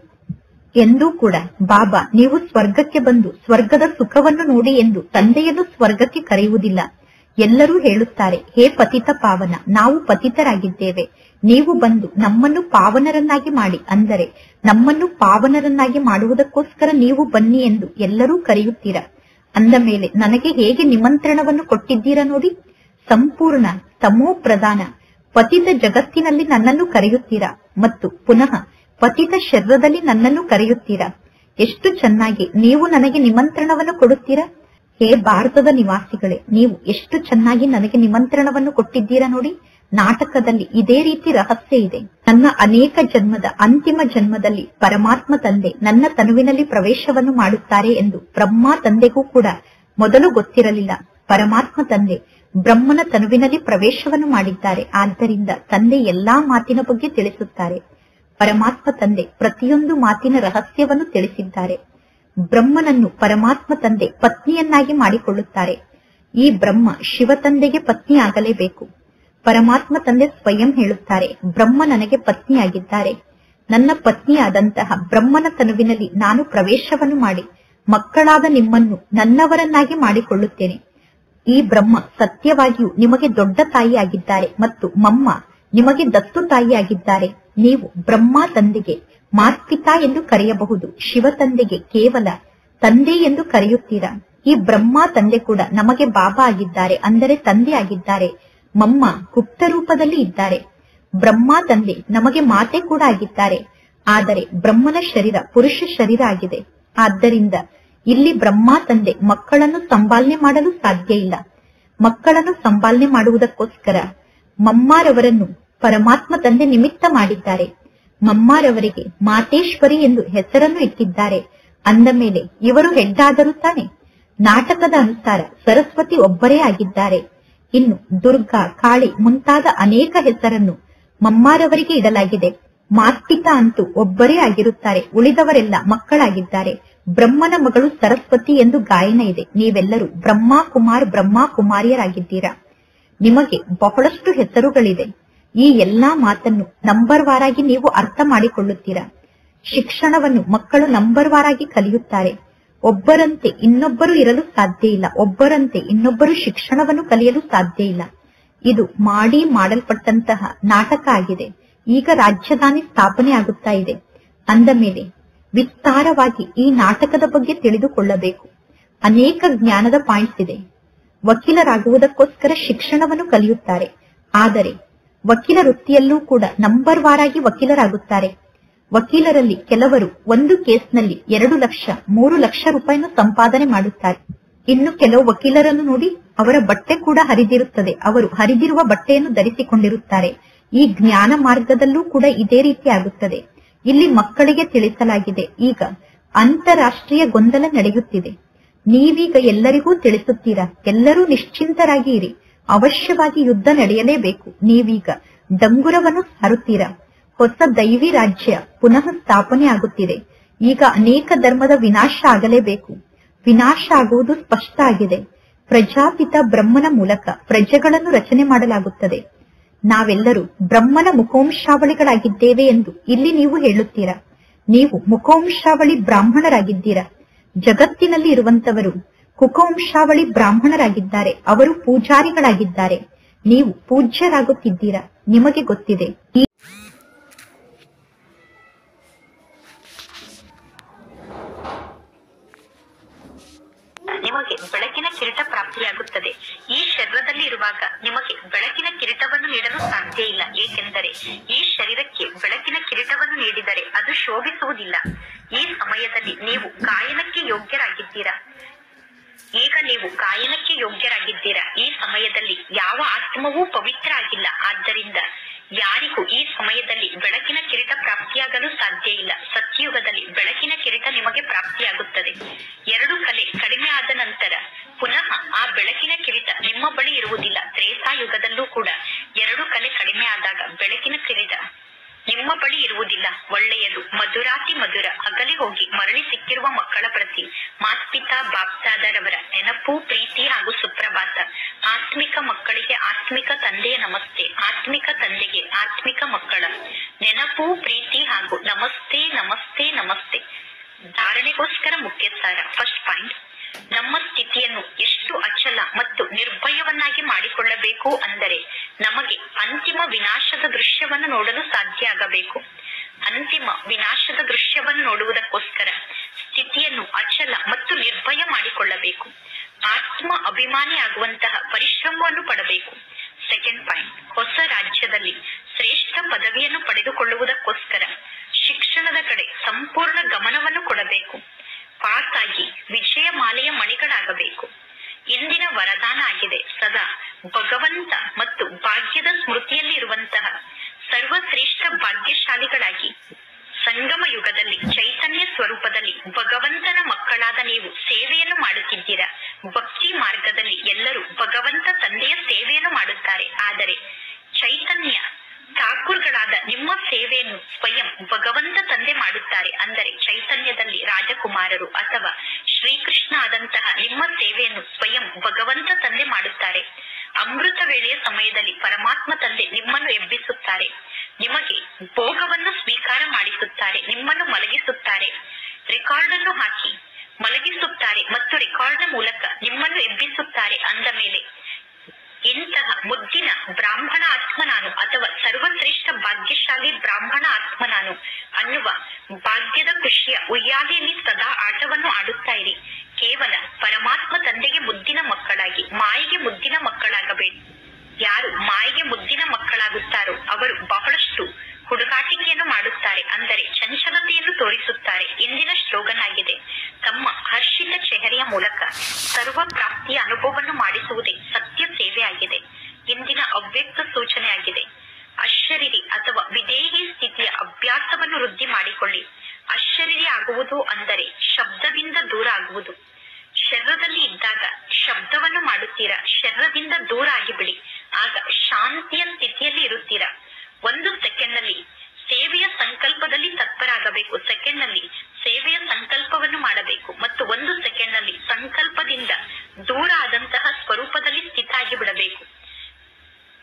ಎಂದೂ ಕೂಡ ಬಾಬಾ ನೀವು ಸ್ವರ್ಗಕ್ಕೆ ಬಂದು ಸ್ವರ್ಗದ ಸುಖವನ್ನು ನೋಡಿ ಎಂದು ತಂದೆಯನ್ನು ಸ್ವರ್ಗಕ್ಕೆ ಕರೆಯುವುದಿಲ್ಲ. ಎಲ್ಲರೂ ಹೇಳುತ್ತಾರೆ, ಹೇ ಪತಿತ ಪಾವನ, ನಾವು ಪತಿತರಾಗಿದ್ದೇವೆ, ನೀವು ಬಂದು ನಮ್ಮನ್ನು ಪಾವನರನ್ನಾಗಿ ಮಾಡಿ, ಅಂದರೆ ನಮ್ಮನ್ನು ಪಾವನರನ್ನಾಗಿ ಮಾಡುವುದಕ್ಕೋಸ್ಕರ ನೀವು ಬನ್ನಿ ಎಂದು ಎಲ್ಲರೂ ಕರೆಯುತ್ತೀರಾ. ಅಂದ ಮೇಲೆ ನನಗೆ ಹೇಗೆ ನಿಮಂತ್ರಣವನ್ನು ಕೊಟ್ಟಿದ್ದೀರಾ ನೋಡಿ. ಸಂಪೂರ್ಣ ತಮೋ ಪ್ರಧಾನ ಪತಿತ ಜಗತ್ತಿನಲ್ಲಿ ನನ್ನನ್ನು ಕರೆಯುತ್ತೀರಾ ಮತ್ತು ಪುನಃ ಪತಿತ ಶರೀರದಲ್ಲಿ ನನ್ನನ್ನು ಕರೆಯುತ್ತೀರಾ. ಎಷ್ಟು ಚೆನ್ನಾಗಿ ನೀವು ನನಗೆ ನಿಮಂತ್ರಣವನ್ನು ಕೊಡುತ್ತೀರಾ. ಹೇ ಭಾರತದ ನಿವಾಸಿಗಳೇ, ನೀವು ಎಷ್ಟು ಚೆನ್ನಾಗಿ ನನಗೆ ನಿಮಂತ್ರಣವನ್ನು ಕೊಟ್ಟಿದ್ದೀರಾ ನೋಡಿ. ನಾಟಕದಲ್ಲಿ ಇದೇ ರೀತಿ ರಹಸ್ಯ ಇದೆ. ನನ್ನ ಅನೇಕ ಜನ್ಮದ ಅಂತಿಮ ಜನ್ಮದಲ್ಲಿ ಪರಮಾತ್ಮ ತಂದೆ ನನ್ನ ತನುವಿನಲ್ಲಿ ಪ್ರವೇಶವನ್ನು ಮಾಡುತ್ತಾರೆ ಎಂದು ಬ್ರಹ್ಮ ತಂದೆಗೂ ಕೂಡ ಮೊದಲು ಗೊತ್ತಿರಲಿಲ್ಲ. ಪರಮಾತ್ಮ ತಂದೆ ಬ್ರಹ್ಮನ ತನುವಿನಲ್ಲಿ ಪ್ರವೇಶವನ್ನು ಮಾಡಿದ್ದಾರೆ. ಆದ್ದರಿಂದ ತಂದೆ ಎಲ್ಲಾ ಮಾತಿನ ಬಗ್ಗೆ ತಿಳಿಸುತ್ತಾರೆ. ಪರಮಾತ್ಮ ತಂದೆ ಪ್ರತಿಯೊಂದು ಮಾತಿನ ರಹಸ್ಯವನ್ನು ತಿಳಿಸಿದ್ದಾರೆ. ಬ್ರಹ್ಮನನ್ನು ಪರಮಾತ್ಮ ತಂದೆ ಪತ್ನಿಯನ್ನಾಗಿ ಮಾಡಿಕೊಳ್ಳುತ್ತಾರೆ. ಈ ಬ್ರಹ್ಮ ಶಿವ ತಂದೆಗೆ ಪತ್ನಿ ಆಗಲೇಬೇಕು. ಪರಮಾತ್ಮ ತಂದೆ ಸ್ವಯಂ ಹೇಳುತ್ತಾರೆ, ಬ್ರಹ್ಮ ನನಗೆ ಪತ್ನಿಯಾಗಿದ್ದಾರೆ. ನನ್ನ ಪತ್ನಿಯಾದಂತಹ ಬ್ರಹ್ಮನ ತನುವಿನಲ್ಲಿ ನಾನು ಪ್ರವೇಶವನ್ನು ಮಾಡಿ ಮಕ್ಕಳಾದ ನಿಮ್ಮನ್ನು ನನ್ನವರನ್ನಾಗಿ ಮಾಡಿಕೊಳ್ಳುತ್ತೇನೆ. ಈ ಬ್ರಹ್ಮ ಸತ್ಯವಾಗಿಯೂ ನಿಮಗೆ ದೊಡ್ಡ ತಾಯಿಯಾಗಿದ್ದಾರೆ ಮತ್ತು ಮಮ್ಮ ನಿಮಗೆ ದತ್ತು ತಾಯಿಯಾಗಿದ್ದಾರೆ. ನೀವು ಬ್ರಹ್ಮ ತಂದೆಗೆ ಮಾತ್ಪಿತಾ ಎಂದು ಕರೆಯಬಹುದು, ಶಿವ ತಂದೆಗೆ ಕೇವಲ ತಂದೆ ಎಂದು ಕರೆಯುತ್ತೀರಾ. ಈ ಬ್ರಹ್ಮ ತಂದೆ ಕೂಡ ನಮಗೆ ಬಾಬಾ ಆಗಿದ್ದಾರೆ, ಅಂದರೆ ತಂದೆ ಆಗಿದ್ದಾರೆ. ಮಮ್ಮ ಗುಪ್ತ ರೂಪದಲ್ಲಿ ಇದ್ದಾರೆ. ಬ್ರಹ್ಮ ತಂದೆ ನಮಗೆ ಮಾತೆ ಕೂಡ ಆಗಿದ್ದಾರೆ. ಆದರೆ ಬ್ರಹ್ಮನ ಶರೀರ ಪುರುಷ ಶರೀರ ಆಗಿದೆ. ಆದ್ದರಿಂದ ಇಲ್ಲಿ ಬ್ರಹ್ಮ ತಂದೆ ಮಕ್ಕಳನ್ನು ಸಂಪಾಲನೆ ಮಾಡಲು ಸಾಧ್ಯ ಇಲ್ಲ. ಮಕ್ಕಳನ್ನು ಸಂಪಾಲನೆ ಮಾಡುವುದಕ್ಕೋಸ್ಕರ ಮಮ್ಮಾರವರನ್ನು ಪರಮಾತ್ಮ ತಂದೆ ನಿಮಿತ್ತ ಮಾಡಿದ್ದಾರೆ. ಮಮ್ಮಾರವರಿಗೆ ಮಾತೇಶ್ವರಿ ಎಂದು ಹೆಸರನ್ನು ಇಟ್ಟಿದ್ದಾರೆ. ಅಂದ ಮೇಲೆ ಇವರು ಹೆಡ್ಡಾದರೂ ತಾನೆ. ನಾಟಕದ ಅನುಸಾರ ಸರಸ್ವತಿ ಒಬ್ಬರೇ ಆಗಿದ್ದಾರೆ. ಇನ್ನು ದುರ್ಗಾ, ಕಾಳಿ ಮುಂತಾದ ಅನೇಕ ಹೆಸರನ್ನು ಮಮ್ಮಾರವರಿಗೆ ಇಡಲಾಗಿದೆ. ಮಾತ್ಪಿತಾ ಅಂತೂ ಒಬ್ಬರೇ ಆಗಿರುತ್ತಾರೆ, ಉಳಿದವರೆಲ್ಲ ಮಕ್ಕಳಾಗಿದ್ದಾರೆ. ಬ್ರಹ್ಮನ ಮಗಳು ಸರಸ್ವತಿ ಎಂದು ಗಾಯನ ಇದೆ. ನೀವೆಲ್ಲರೂ ಬ್ರಹ್ಮ ಕುಮಾರ್, ಬ್ರಹ್ಮ ಕುಮಾರಿಯರಾಗಿದ್ದೀರಾ. ನಿಮಗೆ ಬಹಳಷ್ಟು ಹೆಸರುಗಳಿದೆ. ಈ ಎಲ್ಲಾ ಮಾತನ್ನು ನಂಬರ್ ವಾರಾಗಿ ನೀವು ಅರ್ಥ ಮಾಡಿಕೊಳ್ಳುತ್ತೀರಾ. ಶಿಕ್ಷಣವನ್ನು ಮಕ್ಕಳು ನಂಬರ್ ವಾರಾಗಿ ಕಲಿಯುತ್ತಾರೆ. ಒಬ್ಬರಂತೆ ಇನ್ನೊಬ್ಬರು ಇರಲು ಸಾಧ್ಯ ಇಲ್ಲ. ಒಬ್ಬರಂತೆ ಇನ್ನೊಬ್ಬರು ಶಿಕ್ಷಣವನ್ನು ಕಲಿಯಲು ಸಾಧ್ಯ ಇಲ್ಲ. ಇದು ಮಾಡಲ್ಪಟ್ಟಂತಹ ನಾಟಕ ಆಗಿದೆ. ಈಗ ರಾಜಧಾನಿ ಸ್ಥಾಪನೆ ಆಗುತ್ತಾ ಇದೆ. ಅಂದ ಮೇಲೆ ವಿಸ್ತಾರವಾಗಿ ಈ ನಾಟಕದ ಬಗ್ಗೆ ತಿಳಿದುಕೊಳ್ಳಬೇಕು. ಅನೇಕ ಜ್ಞಾನದ ಪಾಯಿಂಟ್ಸ್ ಇದೆ. ವಕೀಲರಾಗುವುದಕ್ಕೋಸ್ಕರ ಶಿಕ್ಷಣವನ್ನು ಕಲಿಯುತ್ತಾರೆ. ಆದರೆ ವಕೀಲ ವೃತ್ತಿಯಲ್ಲೂ ಕೂಡ ನಂಬರ್ ವಾರಾಗಿ ವಕೀಲರಾಗುತ್ತಾರೆ. ವಕೀಲರಲ್ಲಿ ಕೆಲವರು ಒಂದು ಕೇಸ್ನಲ್ಲಿ 2 ಲಕ್ಷ 3 ಲಕ್ಷ ರೂಪಾಯಿಯನ್ನು ಸಂಪಾದನೆ ಮಾಡುತ್ತಾರೆ. ಇನ್ನು ಕೆಲವು ವಕೀಲರನ್ನು ನೋಡಿ, ಅವರ ಬಟ್ಟೆ ಕೂಡ ಹರಿದಿರುತ್ತದೆ. ಅವರು ಹರಿದಿರುವ ಬಟ್ಟೆಯನ್ನು ಧರಿಸಿಕೊಂಡಿರುತ್ತಾರೆ. ಈ ಜ್ಞಾನ ಮಾರ್ಗದಲ್ಲೂ ಕೂಡ ಇದೇ ರೀತಿ ಆಗುತ್ತದೆ. ಇಲ್ಲಿ ಮಕ್ಕಳಿಗೆ ತಿಳಿಸಲಾಗಿದೆ, ಈಗ ಅಂತಾರಾಷ್ಟ್ರೀಯ ಗೊಂದಲ ನಡೆಯುತ್ತಿದೆ. ನೀವೀಗ ಎಲ್ಲರಿಗೂ ತಿಳಿಸುತ್ತೀರಾ, ಎಲ್ಲರೂ ನಿಶ್ಚಿಂತರಾಗಿ ಇರಿ, ಅವಶ್ಯವಾಗಿ ಯುದ್ಧ ನಡೆಯಲೇಬೇಕು. ನೀವೀಗ ಡಂಗುರವನ್ನು ಸಾರುತ್ತೀರಾ. ಹೊಸ ದೈವಿ ರಾಜ್ಯ ಪುನಃ ಸ್ಥಾಪನೆ ಆಗುತ್ತಿದೆ. ಈಗ ಅನೇಕ ಧರ್ಮದ ವಿನಾಶ ಆಗಲೇಬೇಕು. ವಿನಾಶ ಆಗುವುದು ಸ್ಪಷ್ಟ ಆಗಿದೆ. ಪ್ರಜಾಪಿತ ಬ್ರಹ್ಮನ ಮೂಲಕ ಪ್ರಜೆಗಳನ್ನು ರಚನೆ ಮಾಡಲಾಗುತ್ತದೆ. ನಾವೆಲ್ಲರೂ ಬ್ರಹ್ಮನ ಮುಖವಂಶಾವಳಿಗಳಾಗಿದ್ದೇವೆ ಎಂದು ಇಲ್ಲಿ ನೀವು ಹೇಳುತ್ತೀರಾ. ನೀವು ಮುಖವಂಶಾವಳಿ ಬ್ರಾಹ್ಮಣರಾಗಿದ್ದೀರಾ. ಜಗತ್ತಿನಲ್ಲಿ ಇರುವಂತವರು ಕುಕವಂಶಾವಳಿ ಬ್ರಾಹ್ಮಣರಾಗಿದ್ದಾರೆ. ಅವರು ಪೂಜಾರಿಗಳಾಗಿದ್ದಾರೆ. ನೀವು ಪೂಜ್ಯರಾಗುತ್ತಿದ್ದೀರಾ. ನಿಮಗೆ ಗೊತ್ತಿದೆ, ನಿಮಗೆ ಬೆಳಕಿನ ಕಿರೀಟ ಪ್ರಾಪ್ತಿಯಾಗುತ್ತದೆ. ಈ ಶರೀರದಲ್ಲಿ ಇರುವಾಗ ನಿಮಗೆ ಬೆಳಕಿನ ಕಿರೀಟವನ್ನು ನೀಡಲು ಸಾಧ್ಯ ಇಲ್ಲ. ಏಕೆಂದರೆ ಈ ಶರೀರಕ್ಕೆ ಬೆಳಕಿನ ಕಿರೀಟವನ್ನು ನೀಡಿದರೆ ಅದು ಶೋಭಿಸುವುದಿಲ್ಲ. ಈ ಸಮಯದಲ್ಲಿ ನೀವು ಗಾಯನಕ್ಕೆ ಯೋಗ್ಯರಾಗಿದ್ದೀರಾ. ಈಗ ನೀವು ಗಾಯನಕ್ಕೆ ಯೋಗ್ಯರಾಗಿದ್ದೀರಾ. ಈ ಸಮಯದಲ್ಲಿ ಯಾವ ಆತ್ಮವೂ ಪವಿತ್ರ ಆಗಿಲ್ಲ. ಆದ್ದರಿಂದ ಯಾರಿಗೂ ಈ ಸಮಯದಲ್ಲಿ ಬೆಳಕಿನ ಕಿರೀಟ ಪ್ರಾಪ್ತಿಯಾಗಲು ಸಾಧ್ಯ ಇಲ್ಲ. ಸತ್ಯಯುಗದಲ್ಲಿ ಬೆಳಕಿನ ಕಿರೀಟ ನಿಮಗೆ ಪ್ರಾಪ್ತಿಯಾಗುತ್ತದೆ. 2 ಕಲೆ ಕಡಿಮೆ ಆದ ನಂತರ ಪುನಃ ಆ ಬೆಳಕಿನ ಕಿರೀಟ ನಿಮ್ಮ ಬಳಿ ಇರುವುದಿಲ್ಲ. ತ್ರೇತಾಯುಗದಲ್ಲೂ ಕೂಡ 2 ಕಲೆ ಕಡಿಮೆ ಆದಾಗ ಬೆಳಕಿನ ಕಿರೀಟ ನಿಮ್ಮ ಬಳಿ ಇರುವುದಿಲ್ಲ. ಒಳ್ಳೆಯದು. ಮಧುರಾತಿ ಮಧುರ ಅಗಲಿ ಹೋಗಿ ಮರಳಿ ಸಿಕ್ಕಿರುವ ಮಕ್ಕಳ ಪ್ರತಿ ಮಾತ್ಪಿತಾ ಬಾಪ್ದಾದರವರ ನೆನಪು, ಪ್ರೀತಿ ಹಾಗೂ ಸುಪ್ರಭಾತ. ಆತ್ಮಿಕ ಮಕ್ಕಳಿಗೆ ಆತ್ಮಿಕ ತಂದೆಯ ನಮಸ್ತೆ. ಆತ್ಮಿಕ ತಂದೆಗೆ ಆತ್ಮಿಕ ಮಕ್ಕಳ ನೆನಪು, ಪ್ರೀತಿ ಹಾಗೂ ನಮಸ್ತೆ ನಮಸ್ತೆ ನಮಸ್ತೆ. ಧಾರಣೆಗೋಸ್ಕರ ಮುಖ್ಯ ಸಾರ. ಫಸ್ಟ್ ಪಾಯಿಂಟ್, ನಮ್ಮ ಸ್ಥಿತಿಯನ್ನು ಎಷ್ಟು ಅಚಲ ಮತ್ತು ನಿರ್ಭಯವನ್ನಾಗಿ ಮಾಡಿಕೊಳ್ಳಬೇಕು ಅಂದರೆ ನಮಗೆ ಅಂತಿಮ ವಿನಾಶದ ದೃಶ್ಯವನ್ನು ನೋಡಲು ಸಾಧ್ಯ ಆಗಬೇಕು. ಅಂತಿಮ ವಿನಾಶದ ದೃಶ್ಯವನ್ನು ನೋಡುವುದಕ್ಕೋಸ್ಕರ ಸ್ಥಿತಿಯನ್ನು ಅಚಲ ಮತ್ತು ನಿರ್ಭಯ ಮಾಡಿಕೊಳ್ಳಬೇಕು. ಆತ್ಮ ಅಭಿಮಾನಿ ಆಗುವಂತಹ ಪರಿಶ್ರಮವನ್ನು ಪಡಬೇಕು. ಸೆಕೆಂಡ್ ಪಾಯಿಂಟ್, ಹೊಸ ರಾಜ್ಯದಲ್ಲಿ ಶ್ರೇಷ್ಠ ಪದವಿಯನ್ನು ಪಡೆದುಕೊಳ್ಳುವುದಕ್ಕೋಸ್ಕರ ಶಿಕ್ಷಣದ ಕಡೆ ಸಂಪೂರ್ಣ ಗಮನವನ್ನು ಕೊಡಬೇಕು. ಪಾಸ್ ಆಗಿ ವಿಜಯ ಮಾಲೆಯ ಮಣಿಗಳಾಗಬೇಕು. ಇಂದಿನ ವರದಾನ ಆಗಿದೆ, ಸದಾ ಭಗವಂತ ಮತ್ತು ಭಾಗ್ಯದ ಸ್ಮೃತಿಯಲ್ಲಿ ಇರುವಂತಹ ಸರ್ವಶ್ರೇಷ್ಠ ಭಾಗ್ಯಶಾಲಿಗಳಾಗಿ ಸಂಗಮ ಯುಗದಲ್ಲಿ ಚೈತನ್ಯ ಸ್ವರೂಪದಲ್ಲಿ ಭಗವಂತನ ಮಕ್ಕಳಾದ ನೀವು ಸೇವೆಯನ್ನು ಮಾಡುತ್ತಿದ್ದೀರಾ. ಭಕ್ತಿ ಮಾರ್ಗದಲ್ಲಿ ಎಲ್ಲರೂ ಭಗವಂತ ತಂದೆಯ ಸೇವೆಯನ್ನು ಮಾಡುತ್ತಾರೆ. ಆದರೆ ಚೈತನ್ಯ ಠಾಕೂರ್ಗಳಾದ ನಿಮ್ಮ ಸೇವೆಯನ್ನು ಸ್ವಯಂ ಭಗವಂತ ತಂದೆ ಮಾಡುತ್ತಾರೆ. ಅಂದರೆ ಚೈತನ್ಯದಲ್ಲಿ ರಾಜಕುಮಾರರು ಅಥವಾ ಶ್ರೀಕೃಷ್ಣ ಆದಂತಹ ನಿಮ್ಮ ಸೇವೆಯನ್ನು ಸ್ವಯಂ ಭಗವಂತ ತಂದೆ ಮಾಡುತ್ತಾರೆ. ಅಮೃತ ವೇಳೆಯ ಸಮಯದಲ್ಲಿ ಪರಮಾತ್ಮ ತಂದೆ ನಿಮ್ಮನ್ನು ಎಬ್ಬಿಸುತ್ತಾರೆ. ನಿಮಗೆ ಭೋಗವನ್ನು ಸ್ವೀಕಾರ ಮಾಡಿಸುತ್ತಾರೆ. ನಿಮ್ಮನ್ನು ಮಲಗಿಸುತ್ತಾರೆ. ರೆಕಾರ್ಡ್ ಅನ್ನು ಹಾಕಿ ಮಲಗಿಸುತ್ತಾರೆ ಮತ್ತು ರೆಕಾರ್ಡ್ ಮೂಲಕ ನಿಮ್ಮನ್ನು ಎಬ್ಬಿಸುತ್ತಾರೆ. ಅಂದ ಮೇಲೆ ಇಂತಹ ಮುದ್ದಿನ ಬ್ರಾಹ್ಮಣ ಆತ್ಮ ನಾನು ಅಥವಾ ಸರ್ವಶ್ರೇಷ್ಠ ಭಾಗ್ಯಶಾಲಿ ಬ್ರಾಹ್ಮಣ ಆತ್ಮ ನಾನು ಅನ್ನುವ ಭಾಗ್ಯದ ಖುಷಿಯ ಉಯ್ಯಾಲೆಯಲ್ಲಿ ಸದಾ ಆಟವನ್ನು ಆಡುತ್ತಾ ಇರಿ. ಕೇವಲ ಪರಮಾತ್ಮ ತಂದೆಗೆ ಮುದ್ದಿನ ಮಕ್ಕಳಾಗಿ, ಮಾಯೆಗೆ ಮುದ್ದಿನ ಮಕ್ಕಳಾಗಬೇಡಿ. ಯಾರು ಮಾಯೆಗೆ ಮುದ್ದಿನ ಮಕ್ಕಳಾಗುತ್ತಾರೋ ಅವರು ಬಹಳಷ್ಟು ಹುಡುಗಾಟಿಕೆಯನ್ನು ಮಾಡುತ್ತಾರೆ, ಅಂದರೆ ಚಂಚಲತೆಯನ್ನು ತೋರಿಸುತ್ತಾರೆ. ಇಂದಿನ ಸ್ಲೋಗನ್ ಆಗಿದೆ, ತಮ್ಮ ಹರ್ಷಿತ ಚೆಹರೆಯ ಮೂಲಕ ಸರ್ವ ಪ್ರಾಪ್ತಿಯ ಅನುಭವವನ್ನು ಮಾಡಿಸುವುದೇ ಸತ್ಯ ಸೇವೆ ಆಗಿದೆ. ಇಂದಿನ ಅವ್ಯಕ್ತ ಸೂಚನೆ ಆಗಿದೆ, ಅಶರೀರಿ ಅಥವಾ ವಿಧೇಹಿ ಸ್ಥಿತಿಯ ಅಭ್ಯಾಸವನ್ನು ವೃದ್ಧಿ ಮಾಡಿಕೊಳ್ಳಿ. ಅಶರೀರಿ ಆಗುವುದು ಅಂದರೆ ಶಬ್ದದಿಂದ ದೂರ ಆಗುವುದು. ಶರೀರದಲ್ಲಿ ಇದ್ದಾಗ ಶಬ್ದವನ್ನು ಮಾಡುತ್ತೀರಾ, ಶರೀರದಿಂದ ದೂರ ಆಗಿಬಿಡಿ, ಆಗ ಶಾಂತಿಯ ಸ್ಥಿತಿಯಲ್ಲಿ ಇರುತ್ತೀರಾ. 1 ಸೆಕೆಂಡ್ ನಲ್ಲಿ ಸೇವೆಯ ಸಂಕಲ್ಪದಲ್ಲಿ ತತ್ಪರಾಗಬೇಕು. ಸೆಕೆಂಡ್ ನಲ್ಲಿ ಸೇವೆಯ ಸಂಕಲ್ಪವನ್ನು ಮಾಡಬೇಕು ಮತ್ತು 1 ಸೆಕೆಂಡ್ ನಲ್ಲಿ ಸಂಕಲ್ಪದಿಂದ ದೂರ ಆದಂತಹ ಸ್ವರೂಪದಲ್ಲಿ ಸ್ಥಿತ ಆಗಿ ಬಿಡಬೇಕು.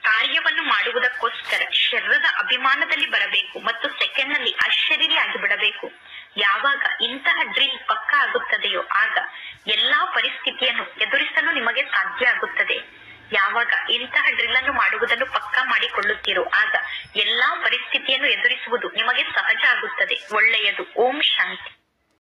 ಕಾರ್ಯವನ್ನು ಮಾಡುವುದಕ್ಕೋಸ್ಕರ ಶರೀರದ ಅಭಿಮಾನದಲ್ಲಿ ಬರಬೇಕು ಮತ್ತು ಸೆಕೆಂಡ್ ನಲ್ಲಿ ಅಶರೀರಿ ಆಗಿ ಬಿಡಬೇಕು. ಯಾವಾಗ ಇಂತಹ ಡ್ರಿಲ್ ಪಕ್ಕಾ ಆಗುತ್ತದೆಯೋ ಆಗ ಎಲ್ಲಾ ಪರಿಸ್ಥಿತಿಯನ್ನು ಎದುರಿಸಲು ನಿಮಗೆ ಸಾಧ್ಯ ಆಗುತ್ತದೆ. ಯಾವಾಗ ಇಂತಹ ಡ್ರಿಲ್ ಅನ್ನು ಮಾಡುವುದನ್ನು ಪಕ್ಕಾ ಮಾಡಿಕೊಳ್ಳುತ್ತೀರೋ ಆಗ ಎಲ್ಲಾ ಪರಿಸ್ಥಿತಿಯನ್ನು ಎದುರಿಸುವುದು ನಿಮಗೆ ಸಹಜ ಆಗುತ್ತದೆ. ಒಳ್ಳೆಯದು. ಓಂ ಶಾಂತಿ.